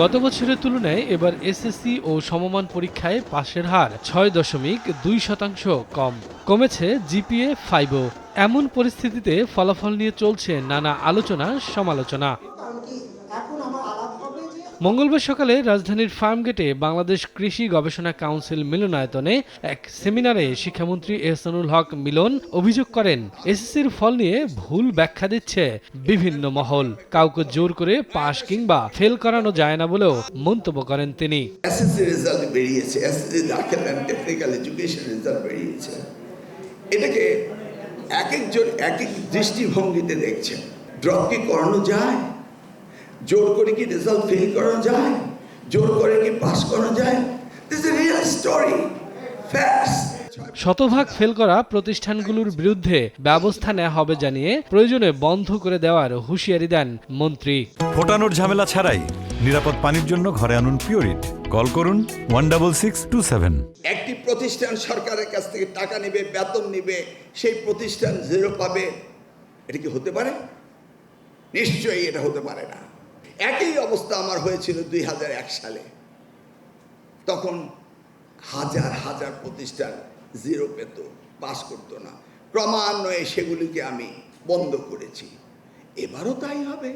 গত বছরের তুলনায় এবার এসএসসি ও সমমান পরীক্ষায় পাশের হার ৬.২% কম। কমেছে জিপিএ 5ও। এমন পরিস্থিতিতে ফলাফল নিয়ে চলছে নানা আলোচনা সমালোচনা। মঙ্গলবার সকালে রাজধানীর ফার্মগেটে বাংলাদেশ কৃষি গবেষণা কাউন্সিল মিলনায়তনে এক সেমিনারে শিক্ষামন্ত্রী এহসানুল হক মিলন অভিযোগ করেন, এসএসসির ফল নিয়ে ভুল ব্যাখ্যা দিচ্ছে বিভিন্ন মহল। কাউকে জোর করে পাস কিংবা ফেল করানো যায় না বলেও মন্তব্য করেন তিনি। এসএসসি রেজাল্ট বেরিয়েছে, এসএসসি দাখিল এন্ড টেকনিক্যাল এডুকেশন রেজাল্ট বেরিয়েছে। এটাকে এক একজন এক এক দৃষ্টিভঙ্গিতে দেখছেন। ড্রপ কি করানো যায়? জোর করে কি রেজাল্ট ফেল করানো যায়? জোর করে কি পাস করানো যায়? This is a real story, facts. শতভাগ ফেল করা প্রতিষ্ঠানগুলোর বিরুদ্ধে ব্যবস্থা নেওয়া হবে জানিয়ে প্রয়োজনে বন্ধ করে দেওয়ার হুঁশিয়ারি দেন মন্ত্রী। ফোটানোর ঝামেলা ছাড়াই নিরাপদ পানির জন্য ঘরে আনুন পিওরিট। কল করুন 16627। একটি প্রতিষ্ঠান সরকারের কাছ থেকে টাকা নেবে, বেতন নেবে, সেই প্রতিষ্ঠান জিরো পাবে, এটা কি হতে পারে? নিশ্চয়ই এটা হতে পারে না। একই অবস্থা আমার হয়েছিল 2001 সালে। তখন হাজার হাজার প্রতিষ্ঠান জিরো পেত, পাস করতো না। ক্রমান্বয়ে সেগুলিকে আমি বন্ধ করেছি। এবারও তাই হবে।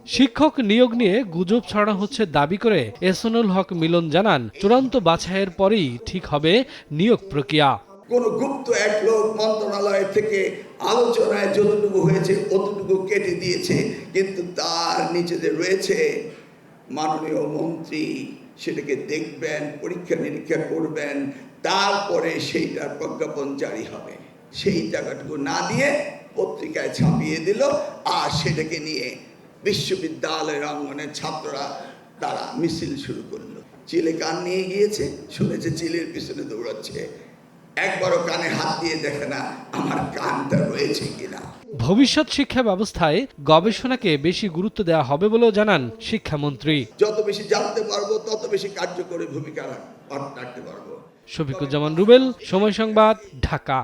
শিক্ষক নিয়োগ নিয়ে গুজব ছড়ানো হচ্ছে দাবি করে এহসানুল হক মিলন জানান, চূড়ান্ত বাছাইয়ের পরেই ঠিক হবে নিয়োগ প্রক্রিয়া। কোন গুপ্ত এক লোক মন্ত্রণালয় থেকে আলোচনায় যতটুকু হয়েছে অতটুকু কেটে দিয়েছে, কিন্তু তার নিচে যে রয়েছে মাননীয় মন্ত্রী, সেটাকে দেখবেন, পরীক্ষা নিরীক্ষা করবেন, তারপরে সেইটার প্রজ্ঞাপন জারি হবে। সেই টাকাটুকু না দিয়ে পত্রিকায় ছাপিয়ে দিল, আর সেটাকে নিয়ে বিশ্ববিদ্যালয়ের অঙ্গনের ছাত্ররা তারা মিছিল শুরু করলো। চিলে কান নিয়ে গিয়েছে, শুনেছে চিলের পিছনে দৌড়াচ্ছে, একবারও কানে হাত দিয়ে দেখে না আমার কানটা রয়েছে কিনা। ভবিষ্যৎ শিক্ষা ব্যবস্থায় গবেষণাকে বেশি গুরুত্ব দেওয়া হবে বলেও জানান শিক্ষামন্ত্রী। যত বেশি জানতে পারবো তত বেশি কার্যকরী ভূমিকা রাখতে পারবো। শফিকুজ্জামান রুবেল, সময় সংবাদ, ঢাকা।